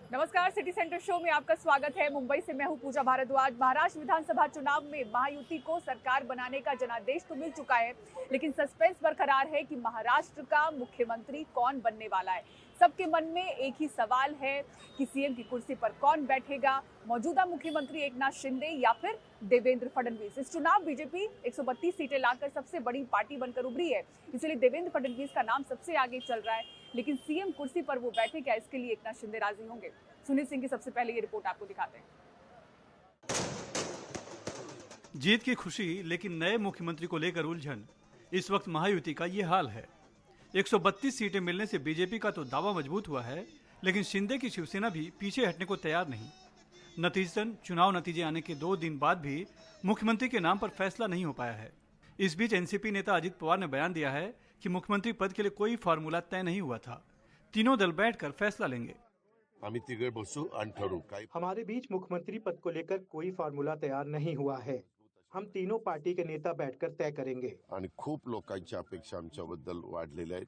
नमस्कार, city centre show में आपका स्वागत है। मुंबई से मैं हूं पूजा भारद्वाज। महाराष्ट्र विधानसभा चुनाव में महायुति को सरकार बनाने का जनादेश तो मिल चुका है, लेकिन सस्पेंस बरकरार है कि महाराष्ट्र का मुख्यमंत्री कौन बनने वाला है। सबके मन में एक ही सवाल है कि सीएम की कुर्सी पर कौन बैठेगा, मौजूदा मुख्यमंत्री एकनाथ शिंदे या फिर देवेंद्र फडणवीस। इस चुनाव बीजेपी 132 सीटें लाकर सबसे बड़ी पार्टी बनकर उभरी है, इसलिए देवेंद्र फडणवीस का नाम सबसे आगे चल रहा है। लेकिन सीएम कुर्सी पर वो बैठे क्या, इसके लिए एकनाथ शिंदे राजी होंगे? सुनील सिंह की सबसे पहले ये रिपोर्ट आपको दिखाते हैं। जीत की खुशी लेकिन नए मुख्यमंत्री को लेकर उलझन। इस वक्त महायुति का ये हाल है। 132 सीटें मिलने से बीजेपी का तो दावा मजबूत हुआ है, लेकिन शिंदे की शिवसेना भी पीछे हटने को तैयार नहीं। नतीजतन चुनाव नतीजे आने के 2 दिन बाद भी मुख्यमंत्री के नाम पर फैसला नहीं हो पाया है। इस बीच एनसीपी नेता अजित पवार ने बयान दिया है कि मुख्यमंत्री पद के लिए कोई फार्मूला तय नहीं हुआ था, तीनों दल बैठकर फैसला लेंगे। हमारे बीच मुख्यमंत्री पद को लेकर कोई फार्मूला तैयार नहीं हुआ है। हम तीनों पार्टी के नेता बैठकर तय करेंगे। आणि खूप लोकांची अपेक्षा आमच्याबद्दल वाढलेल्या आहेत।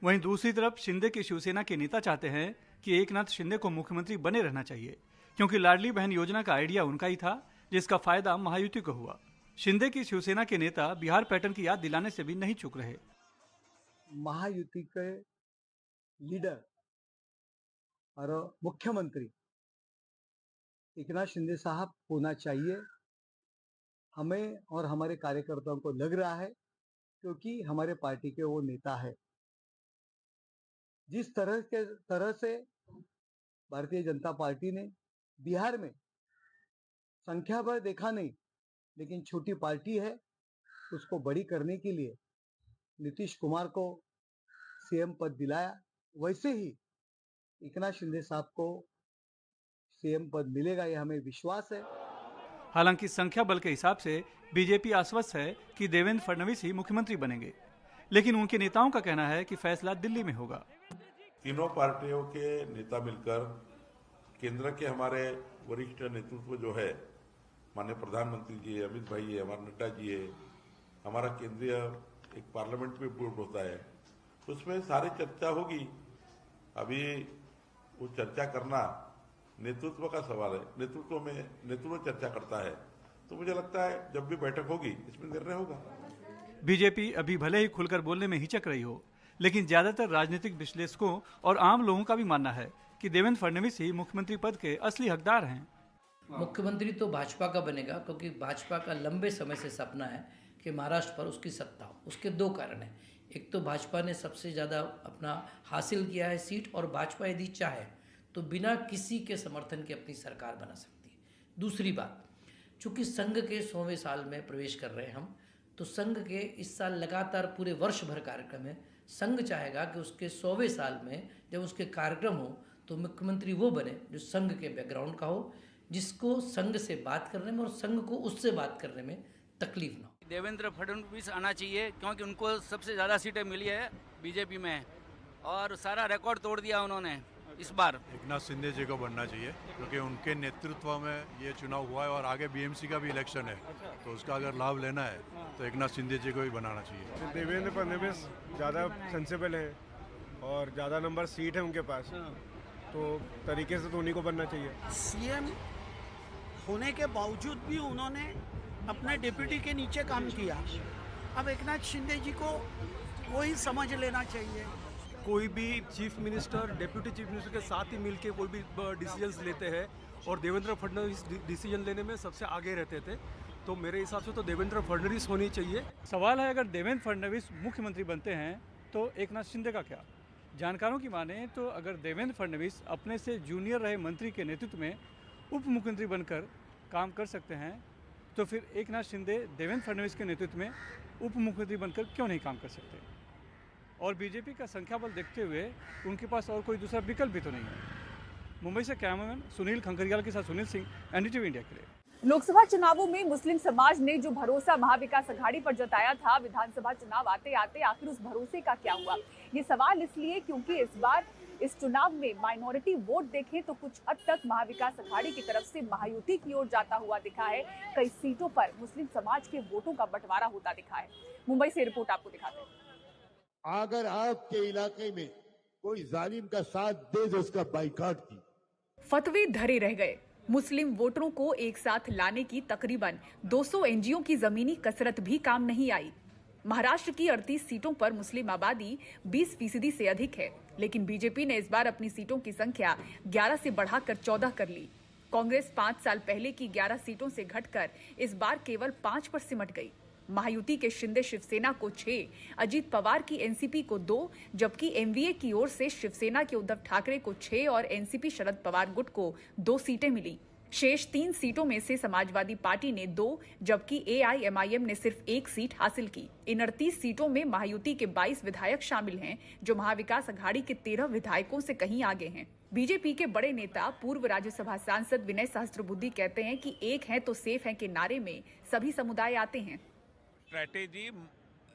वहीं दूसरी तरफ शिंदे की शिवसेना के नेता चाहते हैं कि एकनाथ शिंदे को मुख्यमंत्री बने रहना चाहिए, क्योंकि लाडली बहन योजना का आइडिया उनका ही था, जिसका फायदा महायुति को हुआ। शिंदे की शिवसेना के नेता बिहार पैटर्न की याद दिलाने से भी नहीं चूक रहे। महायुति के लीडर और मुख्यमंत्री एकनाथ शिंदे साहब होना चाहिए। हमें और हमारे कार्यकर्ताओं को लग रहा है, क्योंकि हमारे पार्टी के वो नेता है। जिस तरह से भारतीय जनता पार्टी ने बिहार में संख्या बल देखा नहीं, लेकिन छोटी पार्टी है, उसको बड़ी करने के लिए नीतीश कुमार को सीएम पद दिलाया, वैसे ही एकनाथ शिंदे साहब को सीएम पद मिलेगा, यह हमें विश्वास है। हालांकि संख्या बल के हिसाब से बीजेपी आश्वस्त है कि देवेंद्र फडणवीस ही मुख्यमंत्री बनेंगे, लेकिन उनके नेताओं का कहना है कि फैसला दिल्ली में होगा। तीनों पार्टियों के नेता मिलकर केंद्र के हमारे वरिष्ठ नेतृत्व जो है, माननीय प्रधानमंत्री जी, अमित भाई है, हमारे नड्डा जी है, हमारा केंद्रीय एक पार्लियामेंट में बोर्ड होता है, उसमें सारी चर्चा होगी। अभी वो चर्चा करना नेतृत्व का सवाल है। नेतृत्व चर्चा करता है, तो मुझे लगता है जब भी बैठक होगी इसमें निर्णय होगा। बीजेपी अभी भले ही खुलकर बोलने में हिचक रही हो, लेकिन ज्यादातर राजनीतिक विश्लेषकों और आम लोगों का भी मानना है कि देवेंद्र फडणवीस ही मुख्यमंत्री पद के असली हकदार हैं। मुख्यमंत्री तो भाजपा का बनेगा, क्योंकि भाजपा का लंबे समय से सपना है कि महाराष्ट्र पर उसकी सत्ता हो। उसके 2 कारण हैं। एक तो भाजपा ने सबसे ज़्यादा अपना हासिल किया है सीट, और भाजपा यदि चाहे तो बिना किसी के समर्थन के अपनी सरकार बना सकती है। दूसरी बात, चूँकि संघ के 100वें साल में प्रवेश कर रहे हैं हम, तो संघ के इस साल लगातार पूरे वर्ष भर कार्यक्रम है। संघ चाहेगा कि उसके 100वें साल में जब उसके कार्यक्रम हो तो मुख्यमंत्री वो बने जो संघ के बैकग्राउंड का हो, जिसको संघ से बात करने में और संघ को उससे बात करने में तकलीफ ना हो। देवेंद्र फडणवीस आना चाहिए, क्योंकि उनको सबसे ज़्यादा सीटें मिली है बीजेपी में, और सारा रिकॉर्ड तोड़ दिया उन्होंने इस बार। एकनाथ शिंदे जी को बनना चाहिए, क्योंकि उनके नेतृत्व में ये चुनाव हुआ है, और आगे बीएमसी का भी इलेक्शन है, तो उसका अगर लाभ लेना है तो एकनाथ शिंदे जी को ही बनाना चाहिए। देवेंद्र फडणवीस ज़्यादा सेंसिबल है और ज़्यादा नंबर सीट है उनके पास, तो तरीके से तो उन्हीं को बनना चाहिए। सीएम होने के बावजूद भी उन्होंने अपने डिप्यूटी के नीचे काम किया। अब एकनाथ शिंदे जी को वही समझ लेना चाहिए। कोई भी chief minister deputy chief minister के साथ ही मिलके कोई भी डिसीजंस लेते हैं, और देवेंद्र फडणवीस डिसीजन लेने में सबसे आगे रहते थे, तो मेरे हिसाब से तो देवेंद्र फडणवीस होनी चाहिए। सवाल है, अगर देवेंद्र फडणवीस मुख्यमंत्री बनते हैं तो एकनाथ शिंदे का क्या? जानकारों की माने तो अगर देवेंद्र फडणवीस अपने से जूनियर रहे मंत्री के नेतृत्व में उप मुख्यमंत्री बनकर काम कर सकते हैं, तो फिर एकनाथ शिंदे देवेंद्र फडणवीस के नेतृत्व में उप मुख्यमंत्री बनकर क्यों नहीं काम कर सकते? और बीजेपी का संख्या बल देखते हुए उनके पास और कोई दूसरा विकल्प भी तो नहीं है। मुंबई से कैमरामैन सुनील खंकरियाल के साथ सुनील सिंह, एनडीटीवी इंडिया के लिए। लोकसभा चुनावों में मुस्लिम समाज ने जो भरोसा महाविकास अघाड़ी पर जताया था, विधानसभा चुनाव आते आते आखिर उस भरोसे का क्या हुआ? ये सवाल इसलिए क्योंकि इस बार इस चुनाव में माइनॉरिटी वोट देखें तो कुछ हद तक महाविकास अघाड़ी की तरफ से महायुति की ओर जाता हुआ दिखा है। कई सीटों पर मुस्लिम समाज के वोटों का बंटवारा होता दिखा है। मुंबई से रिपोर्ट आपको दिखाते हैं। अगर आपके इलाके में कोई जालिम का साथ दे जो उसका बाइकआउट की। फतवे धरे रह गए। मुस्लिम वोटरों को एक साथ लाने की तकरीबन 200 एनजीओ की जमीनी कसरत भी काम नहीं आई। महाराष्ट्र की 38 सीटों पर मुस्लिम आबादी 20% से अधिक है, लेकिन बीजेपी ने इस बार अपनी सीटों की संख्या 11 से बढ़ाकर 14 कर ली। कांग्रेस 5 साल पहले की 11 सीटों से घटकर इस बार केवल 5 पर सिमट गई। महायुति के शिंदे शिवसेना को 6, अजीत पवार की एनसीपी को 2, जबकि एमवीए की ओर से शिवसेना के उद्धव ठाकरे को 6 और एनसीपी शरद पवार गुट को 2 सीटें मिली। शेष 3 सीटों में से समाजवादी पार्टी ने 2, जबकि एआईएमआईएम ने सिर्फ 1 सीट हासिल की। इन 38 सीटों में महायुति के 22 विधायक शामिल हैं, जो महाविकास अघाड़ी के 13 विधायकों से कहीं आगे हैं। बीजेपी के बड़े नेता पूर्व राज्यसभा सांसद विनय सहस्त्रबुद्धे कहते हैं कि एक है तो सेफ है के नारे में सभी समुदाय आते हैं। स्ट्रैटेजी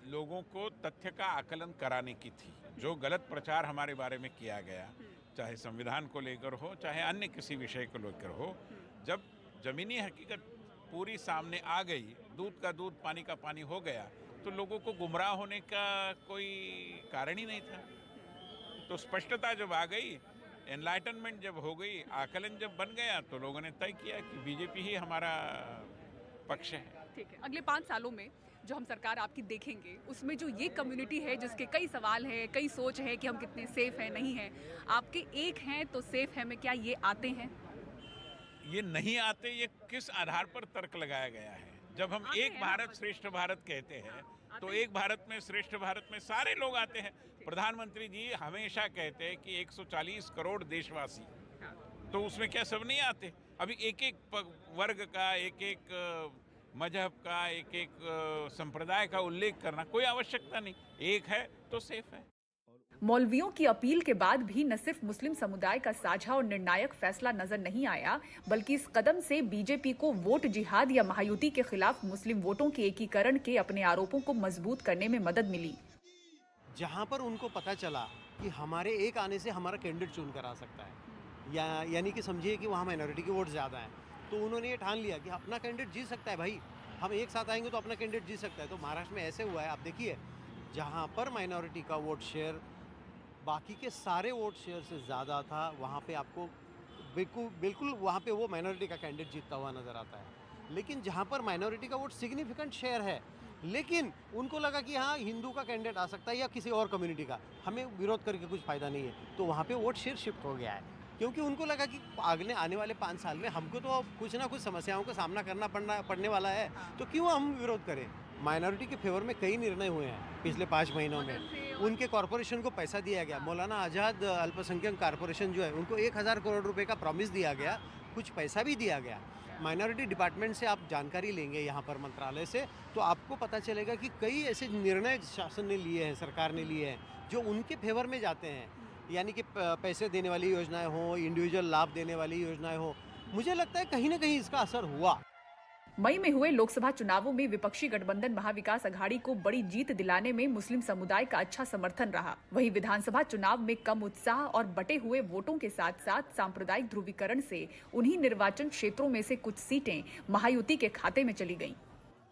लोगों को तथ्य का आकलन कराने की थी। जो गलत प्रचार हमारे बारे में किया गया, चाहे संविधान को लेकर हो, चाहे अन्य किसी विषय को लेकर हो, जब जमीनी हकीकत पूरी सामने आ गई, दूध का दूध पानी का पानी हो गया, तो लोगों को गुमराह होने का कोई कारण ही नहीं था। तो स्पष्टता जब आ गई, एनलाइटनमेंट जब हो गई, आकलन जब बन गया, तो लोगों ने तय किया कि बीजेपी ही हमारा पक्ष है। ठीक है, अगले 5 सालों में जो हम सरकार आपकी देखेंगे, उसमें जो ये कम्युनिटी है जिसके कई सवाल है, कई सोच है कि हम कितने सेफ हैं, नहीं हैं, आपके एक हैं तो सेफ है में क्या ये आते हैं? ये नहीं आते। ये किस आधार पर तर्क लगाया गया है? जब हम एक भारत श्रेष्ठ भारत कहते हैं, तो एक भारत में श्रेष्ठ भारत में सारे लोग आते हैं। प्रधानमंत्री जी हमेशा कहते हैं कि 140 करोड़ देशवासी, तो उसमें क्या सब नहीं आते? अभी एक एक वर्ग का, एक एक मजहब का, एक एक संप्रदाय का उल्लेख करना कोई आवश्यकता नहीं। एक है तो सेफ है। मौलवियों की अपील के बाद भी न सिर्फ मुस्लिम समुदाय का साझा और निर्णायक फैसला नजर नहीं आया, बल्कि इस कदम से बीजेपी को वोट जिहाद या महायुति के खिलाफ मुस्लिम वोटों के एकीकरण के अपने आरोपों को मजबूत करने में मदद मिली। जहां पर उनको पता चला कि हमारे एक आने से हमारा कैंडिडेट चुन कर आ सकता है, यानी कि समझिए कि वहाँ माइनॉरिटी के वोट ज़्यादा हैं, तो उन्होंने ये ठान लिया कि अपना कैंडिडेट जीत सकता है। भाई हम एक साथ आएंगे तो अपना कैंडिडेट जीत सकता है। तो महाराष्ट्र में ऐसे हुआ है, आप देखिए, जहाँ पर माइनॉरिटी का वोट शेयर बाकी के सारे वोट शेयर से ज़्यादा था, वहाँ पे आपको बिल्कुल वहाँ पे वो माइनॉरिटी का कैंडिडेट जीतता हुआ नज़र आता है। लेकिन जहाँ पर माइनॉरिटी का वोट सिग्निफिकेंट शेयर है, लेकिन उनको लगा कि हाँ हिंदू का कैंडिडेट आ सकता है या किसी और कम्युनिटी का, हमें विरोध करके कुछ फ़ायदा नहीं है, तो वहाँ पे वोट शेयर शिफ्ट हो गया है। क्योंकि उनको लगा कि अगले आने वाले 5 साल में हमको तो कुछ ना कुछ समस्याओं का सामना करना पड़ने वाला है, तो क्यों हम विरोध करें। माइनॉरिटी के फेवर में कई निर्णय हुए हैं पिछले 5 महीनों में। उनके कॉरपोरेशन को पैसा दिया गया। मौलाना आज़ाद अल्पसंख्यक कॉरपोरेशन जो है, उनको 1000 करोड़ रुपए का प्रॉमिस दिया गया, कुछ पैसा भी दिया गया। माइनॉरिटी डिपार्टमेंट से आप जानकारी लेंगे यहाँ पर मंत्रालय से, तो आपको पता चलेगा कि कई ऐसे निर्णय शासन ने लिए हैं, सरकार ने लिए हैं, जो उनके फेवर में जाते हैं। यानी कि पैसे देने वाली योजनाएं हो, इंडिविजुअल लाभ देने वाली योजनाएं हो। मुझे लगता है कहीं ना कहीं इसका असर हुआ। मई में हुए लोकसभा चुनावों में विपक्षी गठबंधन महाविकास अघाड़ी को बड़ी जीत दिलाने में मुस्लिम समुदाय का अच्छा समर्थन रहा। वहीं विधानसभा चुनाव में कम उत्साह और बटे हुए वोटों के साथ साथ सांप्रदायिक ध्रुवीकरण से उन्हीं निर्वाचन क्षेत्रों में से कुछ सीटें महायुति के खाते में चली गईं।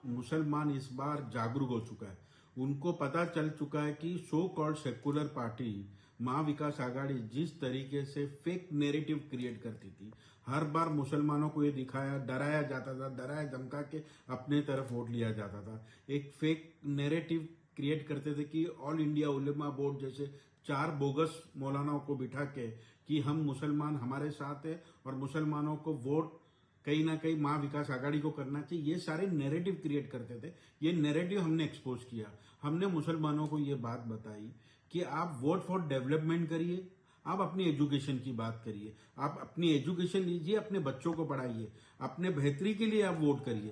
मुसलमान इस बार जागरूक हो चुका है। उनको पता चल चुका है कि so called secular party Maha Vikas Aghadi जिस तरीके से फेक नैरेटिव क्रिएट करती थी, हर बार मुसलमानों को ये दिखाया, डराया जाता था, डराया धमका के अपने तरफ वोट लिया जाता था। एक फेक नैरेटिव क्रिएट करते थे कि ऑल इंडिया उलेमा बोर्ड जैसे 4 बोगस मौलानाओं को बिठा के कि हम मुसलमान हमारे साथ है और मुसलमानों को वोट कहीं ना कहीं महाविकास आघाड़ी को करना चाहिए, ये सारे नैरेटिव क्रिएट करते थे। ये नैरेटिव हमने एक्सपोज किया। हमने मुसलमानों को ये बात बताई कि आप वोट फॉर डेवलपमेंट करिए, आप अपनी एजुकेशन की बात करिए, आप अपनी एजुकेशन लीजिए, अपने बच्चों को पढ़ाइए, अपने बेहतरी के लिए आप वोट करिए।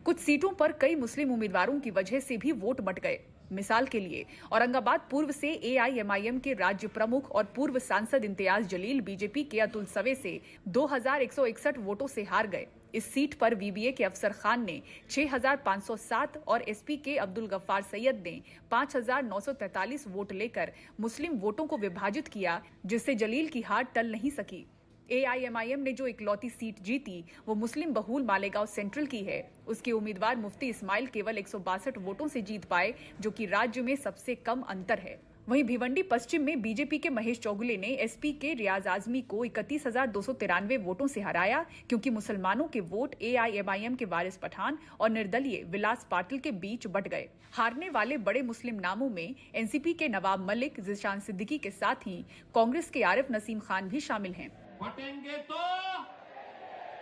कुछ सीटों पर कई मुस्लिम उम्मीदवारों की वजह से भी वोट बट गए। मिसाल के लिए औरंगाबाद पूर्व से एआईएमआईएम के राज्य प्रमुख और पूर्व सांसद इम्तियाज जलील बीजेपी के अतुल सवे से 2161 वोटों से हार गए। इस सीट पर वीबीए के अफसर खान ने 6507 और एसपी के अब्दुल गफ्फार सैयद ने 5943 वोट लेकर मुस्लिम वोटों को विभाजित किया, जिससे जलील की हार टल नहीं सकी। एआईएमआईएम ने जो इकलौती सीट जीती वो मुस्लिम बहुल मालेगांव सेंट्रल की है। उसके उम्मीदवार मुफ्ती इस्माइल केवल 162 वोटों से जीत पाए, जो कि राज्य में सबसे कम अंतर है। वहीं भिवंडी पश्चिम में बीजेपी के महेश चौगुले ने एसपी के रियाज आजमी को 31,293 वोटों से हराया, क्योंकि मुसलमानों के वोट एआईएमआईएम के वारिस पठान और निर्दलीय विलास पाटिल के बीच बंट गए। हारने वाले बड़े मुस्लिम नामों में एनसीपी के नवाब मलिक, जिशान सिद्दीकी के साथ ही कांग्रेस के आरिफ नसीम खान भी शामिल हैं। बटेंगे तो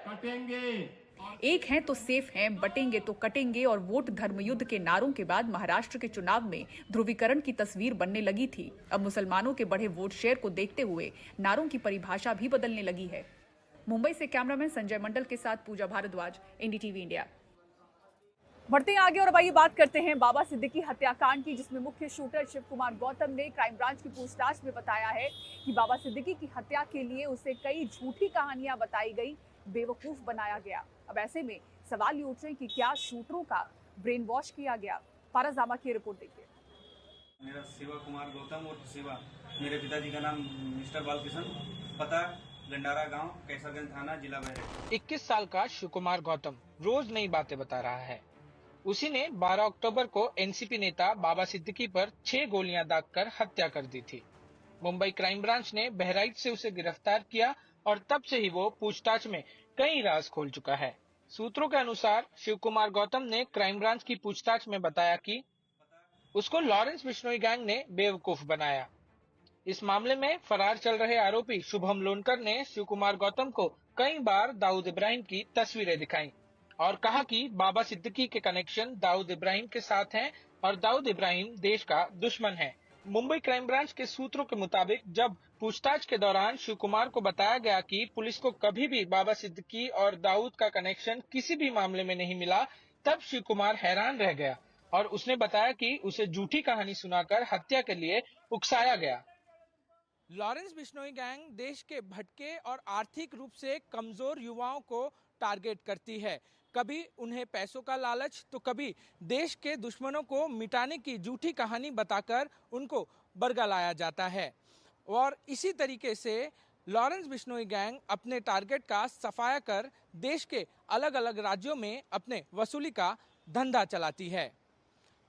कटेंगे, एक हैं तो सेफ हैं, बटेंगे तो कटेंगे और वोट धर्मयुद्ध के नारों के बाद महाराष्ट्र के चुनाव में ध्रुवीकरण की तस्वीर बनने लगी थी। अब मुसलमानों के बढ़े वोट शेयर को देखते हुए नारों की परिभाषा भी बदलने लगी है। मुंबई से कैमरामैन संजय मंडल के साथ पूजा भारद्वाज, एनडीटीवी इंडिया। बढ़ते हैं आगे और अब आइए बात करते हैं बाबा सिद्दीकी हत्याकांड की, जिसमें मुख्य शूटर शिव कुमार गौतम ने क्राइम ब्रांच की पूछताछ में बताया है कि बाबा सिद्दीकी की हत्या के लिए उसे कई झूठी कहानियां बताई गई, बेवकूफ बनाया गया। अब ऐसे में सवाल ये उठ रहे हैं कि क्या शूटरों का ब्रेन वॉश किया गया। पारा जामा की रिपोर्ट देखिए। मेरा शिवा कुमार गौतम और शिवा, मेरे पिताजी का नाम मिस्टर बालकिशन, पता गंडारा गांव, कैसरगंज थाना, जिला बहराइच। 21 साल का शिव कुमार गौतम रोज नई बातें बता रहा है। उसी ने 12 अक्टूबर को एनसीपी नेता बाबा सिद्दीकी पर 6 गोलियां दागकर हत्या कर दी थी। मुंबई क्राइम ब्रांच ने बहराइच से उसे गिरफ्तार किया और तब से ही वो पूछताछ में कई राज खोल चुका है। सूत्रों के अनुसार शिव कुमार गौतम ने क्राइम ब्रांच की पूछताछ में बताया कि उसको लॉरेंस बिश्नोई गैंग ने बेवकूफ बनाया। इस मामले में फरार चल रहे आरोपी शुभम लोनकर ने शिव कुमार गौतम को कई बार दाऊद इब्राहिम की तस्वीरें दिखाई और कहा कि बाबा सिद्दीकी के कनेक्शन दाऊद इब्राहिम के साथ हैं और दाऊद इब्राहिम देश का दुश्मन है। मुंबई क्राइम ब्रांच के सूत्रों के मुताबिक जब पूछताछ के दौरान शिव कुमार को बताया गया कि पुलिस को कभी भी बाबा सिद्दीकी और दाऊद का कनेक्शन किसी भी मामले में नहीं मिला, तब शिव कुमार हैरान रह गया और उसने बताया कि उसे झूठी कहानी सुनाकर हत्या के लिए उकसाया गया। लॉरेंस बिश्नोई गैंग देश के भटके और आर्थिक रूप से कमजोर युवाओं को टारगेट करती है। कभी उन्हें पैसों का लालच तो कभी देश के दुश्मनों को मिटाने की झूठी कहानी बताकर उनको बरगलाया जाता है और इसी तरीके से लॉरेंस बिश्नोई गैंग अपने टारगेट का सफाया कर देश के अलग अलग राज्यों में अपने वसूली का धंधा चलाती है।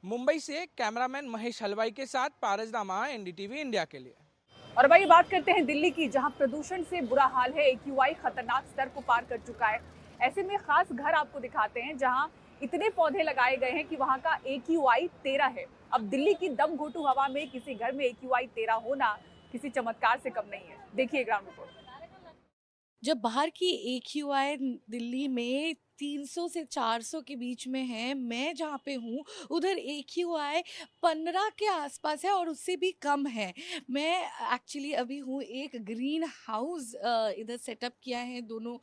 मुंबई से कैमरामैन महेश हलवाई के साथ पारस दामा, एनडीटीवी इंडिया के लिए। और भाई बात करते हैं दिल्ली की, जहां प्रदूषण से बुरा हाल है। AQI खतरनाक स्तर को पार कर चुका है। ऐसे में खास घर आपको दिखाते हैं जहां इतने पौधे लगाए गए हैं कि वहां का AQI 13 है। अब दिल्ली की दम घोटू हवा में किसी घर में AQI 13 होना किसी चमत्कार से कम नहीं है। देखिए ग्राउंड रिपोर्ट। जब बाहर की AQI दिल्ली में 300 से 400 के बीच में है, मैं जहाँ पे हूँ उधर AQI 15 के आसपास है और उससे भी कम है। मैं एक्चुअली अभी हूँ एक ग्रीन हाउस इधर सेटअप किया है दोनों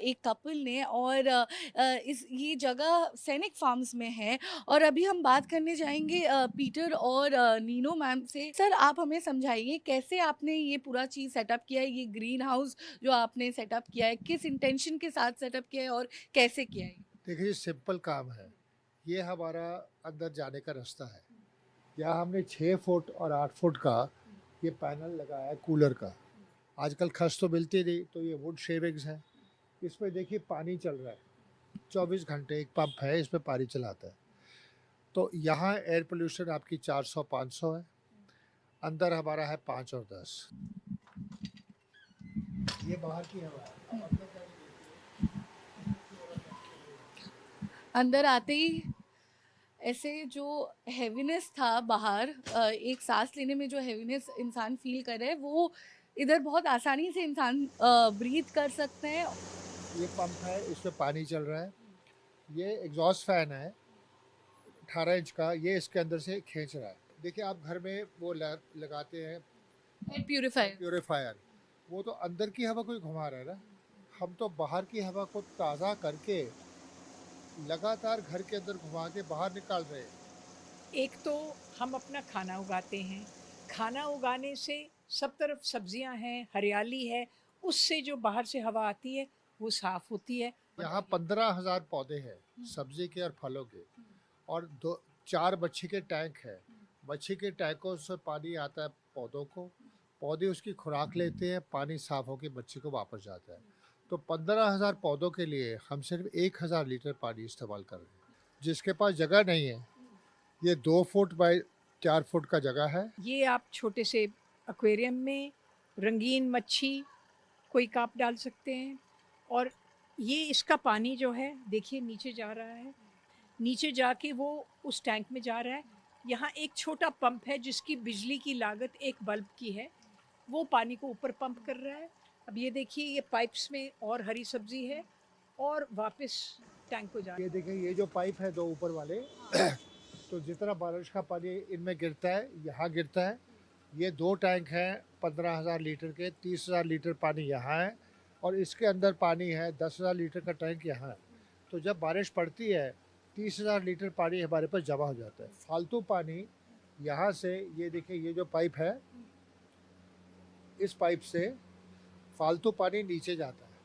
एक कपल ने और ये जगह सैनिक फार्म्स में है। और अभी हम बात करने जाएंगे पीटर और नीनो मैम से। सर, आप हमें समझाइए कैसे आपने ये पूरा चीज़ सेटअप किया है, ये ग्रीन हाउस जो आपने सेटअप किया है, किस इंटेंशन के साथ सेटअप किया है और कैसे किया है? देखिए, सिंपल काम है। ये हमारा अंदर जाने का रास्ता है। यहाँ हमने 6 फुट और 8 फुट का ये पैनल लगाया है कूलर का। आजकल खस तो मिलती नहीं, तो ये वुड शेविंग्स है। इसमें देखिए पानी चल रहा है, 24 घंटे एक पंप है, इसमें पानी चलाता है। तो यहाँ एयर पोल्यूशन आपकी 400-500 है, अंदर हमारा है 5 और 10। ये बाहर की हवा है। अंदर आते ही ऐसे जो हैवीनेस था बाहर, एक सांस लेने में जो हैवीनेस इंसान फील कर रहा है, वो इधर बहुत आसानी से इंसान ब्रीथ कर सकते हैं। ये पंप है, इसमें पानी चल रहा है। ये एग्जॉस्ट फैन है 18 इंच का, ये इसके अंदर से खींच रहा है। देखिए, आप घर में वो लगाते हैं एयर प्यूरिफायर, वो तो अंदर की हवा को ही घुमा रहा है ना। हम तो बाहर की हवा को ताज़ा करके लगातार घर के अंदर घुमा के बाहर निकाल रहे हैं। एक तो हम अपना खाना उगाते हैं, खाना उगाने से सब तरफ सब्जियां हैं, हरियाली है, उससे जो बाहर से हवा आती है वो साफ होती है। यहाँ 15,000 पौधे हैं सब्जी के और फलों के, और 4 मच्छी के टैंक है। मच्छी के टैंकों से पानी आता है पौधों को, पौधे उसकी खुराक लेते हैं, पानी साफ होकर मच्छी को वापस जाता है। तो 15,000 पौधों के लिए हम सिर्फ 1,000 लीटर पानी इस्तेमाल कर रहे हैं। जिसके पास जगह नहीं है, ये 2 फुट बाय 4 फुट का जगह है। ये आप छोटे से एक्वेरियम में रंगीन मच्छी कोई काप डाल सकते हैं। और ये इसका पानी जो है देखिए नीचे जा रहा है, नीचे जाके वो उस टैंक में जा रहा है। यहाँ एक छोटा पंप है जिसकी बिजली की लागत एक बल्ब की है, वो पानी को ऊपर पंप कर रहा है। अब ये देखिए ये पाइप्स में और हरी सब्जी है और वापस टैंक को जा रहा है। ये देखिए ये जो पाइप है 2 ऊपर वाले तो जितना बारिश का पानी इनमें गिरता है यहाँ गिरता है। ये 2 टैंक हैं 15,000 लीटर के, 30,000 लीटर पानी यहाँ है और इसके अंदर पानी है 10,000 लीटर का टैंक यहाँ है। तो जब बारिश पड़ती है 30,000 लीटर पानी हमारे पास जमा हो जाता है। फालतू पानी यहाँ से ये देखिए ये जो पाइप है, इस पाइप से फालतू पानी नीचे जाता है,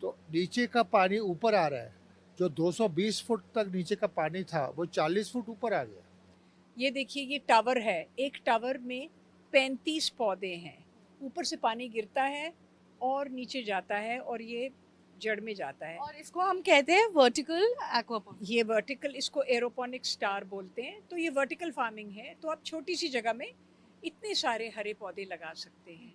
तो नीचे का पानी ऊपर आ रहा है। जो 220 फुट तक नीचे का पानी था वो 40 फुट ऊपर आ गया। ये देखिए ये टावर है, एक टावर में 35 पौधे हैं। ऊपर से पानी गिरता है और नीचे जाता है और ये जड़ में जाता है। और इसको हम कहते हैं वर्टिकल एक्वापोनिक्स। ये वर्टिकल, इसको एरोपोनिक स्टार बोलते हैं। तो ये वर्टिकल फार्मिंग है। तो आप छोटी सी जगह में इतने सारे हरे पौधे लगा सकते हैं।